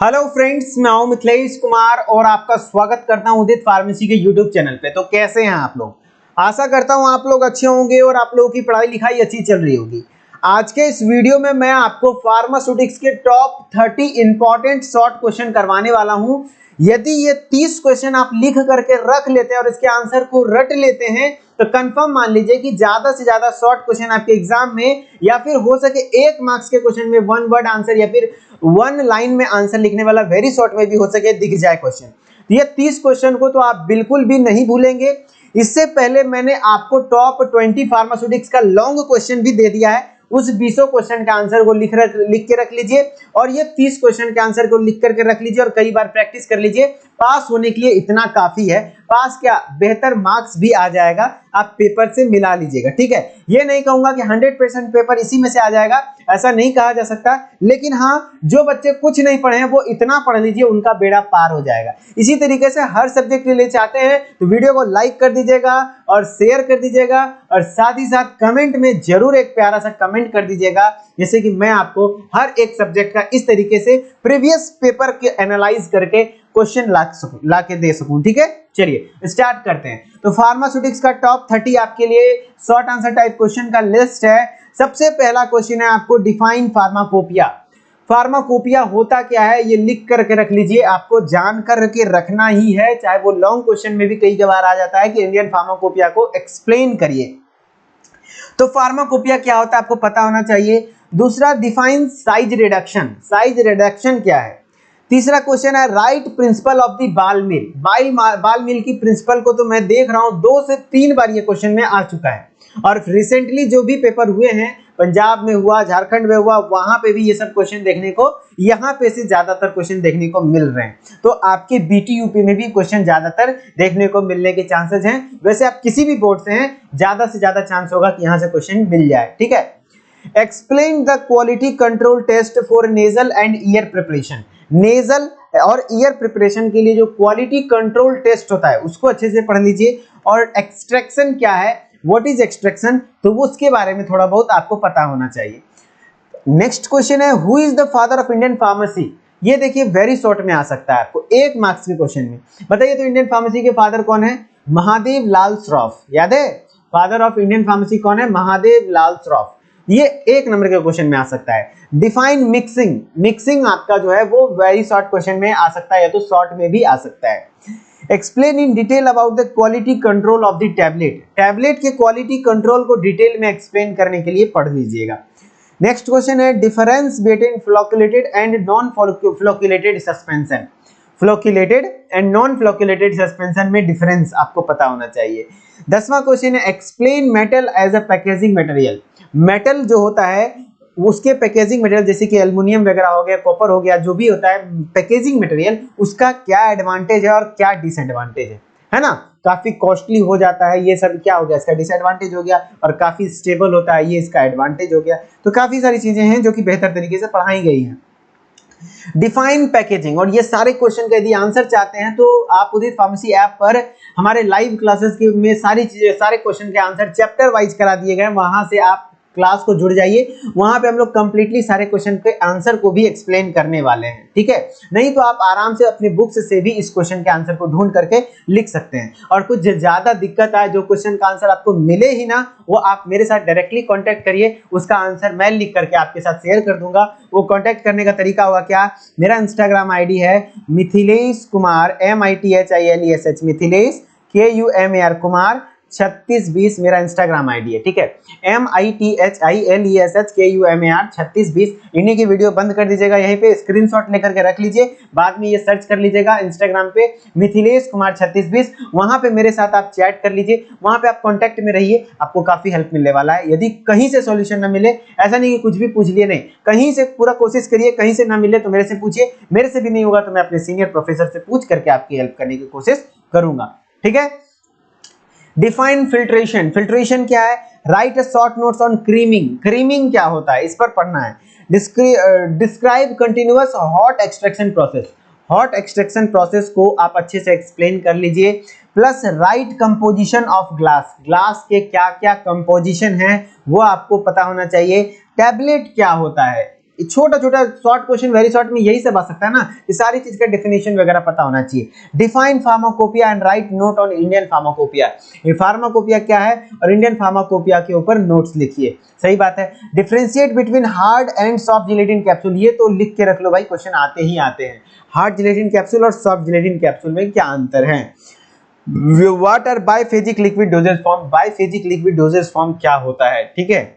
Hello friends, मैं हूं मिथिलेश कुमार और आपका स्वागत करता हूं उदित फार्मेसी के यूट्यूब चैनल पे। तो कैसे हैं आप लोग? आशा करता हूं आप लोग अच्छे होंगे और आप लोगों की पढ़ाई लिखाई अच्छी चल रही होगी। आज के इस वीडियो में मैं आपको फार्मास्यूटिक्स के टॉप 30 इंपॉर्टेंट शॉर्ट क्वेश्चन करवाने वाला हूं। यदि ये 30 क्वेश्चन आप लिख करके रख लेते हैं और इसके आंसर को रट लेते हैं तो कंफर्म मान लीजिए कि ज्यादा से ज्यादा शॉर्ट क्वेश्चन आपके एग्जाम में या फिर हो सके 1 मार्क्स के क्वेश्चन में 1 वर्ड आंसर या फिर 1 लाइन में आंसर लिखने वाला वेरी शॉर्ट में भी हो सके दिख जाए क्वेश्चन। तो ये 30 क्वेश्चन को तो आप बिल्कुल भी नहीं भूलेंगे। इससे पहले मैंने आपको टॉप 20 फार्मास्यूटिक्स का लॉन्ग क्वेश्चन भी दे दिया है। उस 20 क्वेश्चन के आंसर को लिख के रख लीजिए और ये 30 क्वेश्चन के आंसर को लिख करके रख लीजिए और कई बार प्रैक्टिस कर लीजिए। पास होने के लिए इतना काफी है। पास क्या, बेहतर मार्क्स भी आ जाएगा, आप पेपर से मिला लीजिएगा। ठीक है, ये नहीं कहूंगा कि 100% पेपर इसी में से आ जाएगा, ऐसा नहीं कहा जा सकता, लेकिन हाँ, जो बच्चे कुछ नहीं पढ़े हैं वो इतना पढ़ लीजिए, उनका बेड़ा पार हो जाएगा। इसी तरीके से हर सब्जेक्ट के लिए चाहते हैं तो वीडियो को लाइक कर दीजिएगा और शेयर कर दीजिएगा और साथ ही साथ कमेंट में जरूर एक प्यारा सा कमेंट कर दीजिएगा, जैसे कि मैं आपको हर एक सब्जेक्ट का इस तरीके से प्रीवियस पेपर के एनालाइज करके क्वेश्चन ला के दे सकूं। ठीक है, चलिए स्टार्ट करते हैं। तो फार्मास्यूटिक्स का टॉप 30 आपके लिए शॉर्ट आंसर टाइप क्वेश्चन का लिस्ट है। सबसे पहला क्वेश्चन है आपको डिफाइन फार्माकोपिया। फार्माकोपिया होता क्या है ये लिख करके रख लीजिए, आपको जान करके रखना ही है, चाहे वो लॉन्ग क्वेश्चन में भी कई बार आ जाता है कि इंडियन फार्माकोपिया को एक्सप्लेन करिए। तो फार्माकोपिया क्या होता है आपको पता होना चाहिए। दूसरा, define size reduction. Size reduction क्या है। तीसरा क्वेश्चन है राइट प्रिंसिपल ऑफ द बाल मिल। बाल मिल की प्रिंसिपल को तो मैं देख रहा हूं 2 से 3 बार ये क्वेश्चन में आ चुका है और रिसेंटली जो भी पेपर हुए हैं, पंजाब में हुआ, झारखंड में हुआ, वहां पे भी ये सब क्वेश्चन देखने को, यहाँ पे से ज्यादातर क्वेश्चन देखने को मिल रहे हैं। तो आपके बीटी यूपी में भी क्वेश्चन ज्यादातर देखने को मिलने के चांसेस हैं। वैसे आप किसी भी बोर्ड से हैं, ज्यादा से ज्यादा चांस होगा कि यहाँ से क्वेश्चन मिल जाए। ठीक है, explain the quality control test for nasal and ear preparation. Nasal और ईयर प्रिपरेशन के लिए जो क्वालिटी कंट्रोल टेस्ट होता है उसको अच्छे से पढ़ लीजिए। और एक्सट्रैक्शन क्या है, व्हाट इज एक्सट्रैक्शन, तो वो उसके बारे में थोड़ा बहुत आपको पता होना चाहिए। नेक्स्ट क्वेश्चन है who is the father of Indian pharmacy. ये देखिए वेरी शॉर्ट में आ सकता है आपको 1 मार्क्स के क्वेश्चन में। बताइए तो इंडियन फार्मेसी के फादर कौन है? महादेव लाल श्रॉफ। याद है फादर ऑफ इंडियन फार्मेसी कौन है? महादेव लाल श्रॉफ। ये 1 नंबर के क्वेश्चन में आ सकता है। Define mixing. मिक्सिंग आपका जो है वो वेरी शॉर्ट क्वेश्चन में आ सकता है या तो शॉर्ट में भी आ सकता है। Explain in detail about the quality control of the tablet. Tablet के क्वालिटी कंट्रोल को डिटेल में एक्सप्लेन करने के लिए पढ़ लीजिएगा। नेक्स्ट क्वेश्चन है difference between flocculated and non flocculated suspension. Flocculated and non flocculated suspension में डिफरेंस आपको पता होना चाहिए। 10वां क्वेश्चन है explain metal as a packaging material. Metal जो होता है उसके पैकेजिंग मटेरियल, जैसे कि एल्युमिनियम वगैरह हो गया, कॉपर हो गया, जो भी होता है पैकेजिंग मटेरियल, उसका क्या एडवांटेज है और क्या डिसएडवांटेज है ना। काफी कॉस्टली हो जाता है, ये सब क्या हो गया, इसका डिसएडवांटेज हो गया, और काफी स्टेबल होता है, ये इसका एडवांटेज हो गया। तो काफी सारी चीजें हैं जो कि बेहतर तरीके से पढ़ाई गई हैं। डिफाइन पैकेजिंग, और ये सारे क्वेश्चन का यदि आंसर चाहते हैं तो आप उदित फार्मेसी ऐप पर हमारे लाइव क्लासेस के में सारी चीजें, सारे क्वेश्चन के आंसर चैप्टर वाइज करा दिए गए, वहां से आप क्लास को जुड़ जाइए। वहां पे हम लोग कंप्लीटली सारे क्वेश्चन के आंसर को भी एक्सप्लेन करने वाले हैं। ठीक है, नहीं तो आप आराम से अपने बुक्स से भी इस क्वेश्चन के आंसर को ढूंढ करके लिख सकते हैं। और कुछ ज्यादा दिक्कत आए, जो क्वेश्चन का आंसर आपको मिले ही ना, वो आप मेरे साथ डायरेक्टली कांटेक्ट करिए, उसका आंसर मैं लिख करके आपके साथ शेयर कर दूंगा। वो कांटेक्ट करने का तरीका होगा क्या, मेरा इंस्टाग्राम आईडी है मिथिलेश कुमार, MITHILESH, मिथिलेश KUMAR कुमार 3620 मेरा इंस्टाग्राम आईडी है। ठीक है, MITHILESH KUMAR 3620। इन्हीं की वीडियो बंद कर दीजिएगा, यहीं पे स्क्रीनशॉट लेकर के रख लीजिए, बाद में ये सर्च कर लीजिएगा इंस्टाग्राम पे मिथिलेश कुमार 3620। वहां पे मेरे साथ आप चैट कर लीजिए, वहां पे आप कांटेक्ट में रहिए, आपको काफी हेल्प मिलने वाला है। यदि कहीं से सॉल्यूशन ना मिले, ऐसा नहीं कि कुछ भी पूछ लिए, नहीं, कहीं से पूरा कोशिश करिए, कहीं से ना मिले तो मेरे से पूछिए, मेरे से भी नहीं होगा तो मैं अपने सीनियर प्रोफेसर से पूछ करके आपकी हेल्प करने की कोशिश करूंगा। ठीक है, डिफाइन फिल्ट्रेशन। फिल्ट्रेशन क्या है, right a short notes on creaming. Creaming क्या होता है, इस पर पढ़ना है। Describe continuous hot extraction process. Hot extraction process को आप अच्छे से एक्सप्लेन कर लीजिए। Plus right composition of glass. Glass के क्या क्या कंपोजिशन है वो आपको पता होना चाहिए। टैबलेट क्या होता है, छोटा छोटा शॉर्ट क्वेश्चन, वेरी शॉर्ट में यही सब आ सकता है ना, ये सारी चीज का डेफिनेशन वगैरह पता होना चाहिए। Define pharmacopoeia and right note on Indian pharmacopoeia, ये फार्माकोपिया क्या है और इंडियन फार्माकोपिया के ऊपर नोट्स लिखिए। सही बात है। Differentiate between hard and soft gelatin capsule, ये तो लिख के रख लो भाई, क्वेश्चन आते ही आते हैं। हार्ड जिलेटिन कैप्सूल और सॉफ्ट जिलेटिन कैप्सूल में क्या अंतर है। What are biphasic liquid dosage form, biphasic liquid dosage form क्या होता है, ठीक है।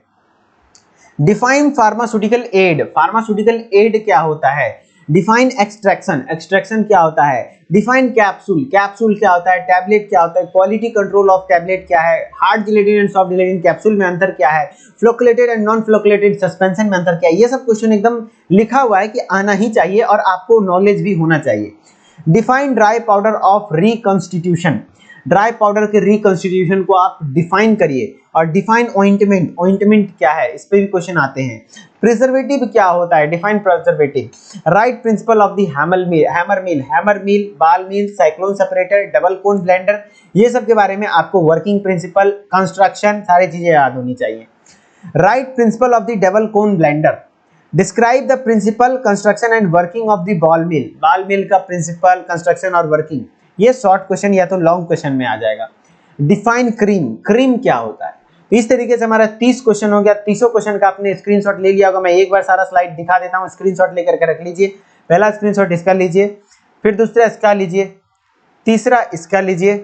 Define pharmaceutical aid, pharmaceutical aid क्या होता है। डिफाइन एक्सट्रैक्शन, एक्सट्रैक्शन क्या होता है। डिफाइन कैप्सूल, कैप्सूल क्या होता है। टैबलेट क्या होता है। क्वालिटी कंट्रोल ऑफ टैबलेट क्या है। Hard gelatin and soft gelatin capsule में अंतर क्या है। Flocculated and non flocculated suspension में अंतर क्या है। ये सब क्वेश्चन एकदम लिखा हुआ है कि आना ही चाहिए और आपको नॉलेज भी होना चाहिए। Define dry powder of reconstitution, dry powder के रिकॉन्स्टिट्यूशन को आप डिफाइन करिए। और डिफाइन ऑइंटमेंट, ऑइंटमेंट क्या है, इस पे भी क्वेश्चन आते हैं। प्रिजर्वेटिव क्या होता है, define preservative. Right principle of the hammer mill, hammer mill, ball mill, cyclone separator, double cone blender, ये सब के बारे में आपको वर्किंग प्रिंसिपल, कंस्ट्रक्शन, सारी चीजें याद होनी चाहिए। Write principle of the double cone blender. Describe the principle, construction and working of the ball mill, ball mill का प्रिंसिपल, कंस्ट्रक्शन और वर्किंग, ये शॉर्ट क्वेश्चन या तो लॉन्ग क्वेश्चन में आ जाएगा। डिफाइन क्रीम, क्रीम क्या होता है। तो इस तरीके से हमारा 30 क्वेश्चन हो गया। 30 क्वेश्चन का आपने स्क्रीनशॉट ले लिया होगा। मैं एक बार सारा स्लाइड दिखा देता हूँ, स्क्रीनशॉट लेकर के रख लीजिए। पहला स्क्रीनशॉट इसका लीजिए, फिर दूसरा इसका लीजिए, तीसरा इसका लीजिए,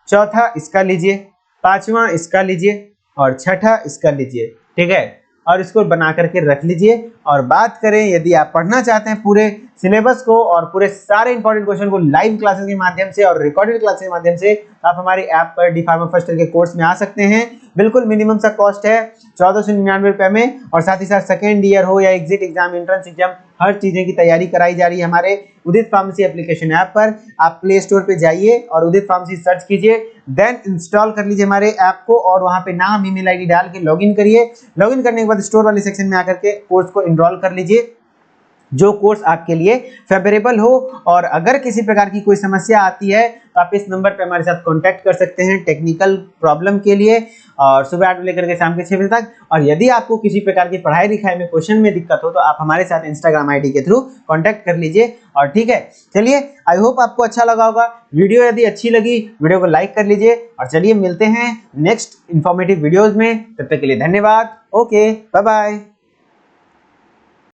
चौथा इसका लीजिए, पांचवा इसका लीजिए और छठा इसका लीजिए, ठीक है। और इसको बना करके रख लीजिए। और बात करें यदि आप पढ़ना चाहते हैं पूरे सिलेबस को और पूरे सारे इंपॉर्टेंट क्वेश्चन को लाइव क्लासेस के माध्यम से और रिकॉर्डेड क्लासेस के माध्यम से, आप हमारे ऐप पर डी फार्मा फर्स्ट ईयर के कोर्स में आ सकते हैं। बिल्कुल मिनिमम सा कॉस्ट है 1499 रुपए में। और साथ ही साथ सेकेंड ईयर हो या एग्जिट एग्जाम, एंट्रेंस एग्जाम, हर चीजें की तैयारी कराई जा रही है हमारे उदित फार्मेसी एप्लीकेशन ऐप पर। आप प्ले स्टोर पे जाइए और उदित फार्मेसी सर्च कीजिए, देन इंस्टॉल कर लीजिए हमारे ऐप को और वहां पे नाम, ईमेल आईडी डाल के लॉगिन करिए। लॉगिन करने के बाद स्टोर वाले सेक्शन में आकर के कोर्स को एनरोल कर लीजिए, जो कोर्स आपके लिए फेवरेबल हो। और अगर किसी प्रकार की कोई समस्या आती है तो आप इस नंबर पे हमारे साथ कांटेक्ट कर सकते हैं टेक्निकल प्रॉब्लम के लिए, और सुबह 8 बजे लेकर के शाम के 6 बजे तक। और यदि आपको किसी प्रकार की पढ़ाई लिखाई में क्वेश्चन में दिक्कत हो तो आप हमारे साथ इंस्टाग्राम आईडी के थ्रू कांटेक्ट कर लीजिए। और ठीक है, चलिए, आई होप आपको अच्छा लगा होगा। वीडियो यदि अच्छी लगी, वीडियो को लाइक कर लीजिए। और चलिए मिलते हैं नेक्स्ट इंफॉर्मेटिव वीडियोज में, तब तक के लिए धन्यवाद। Okay, bye bye.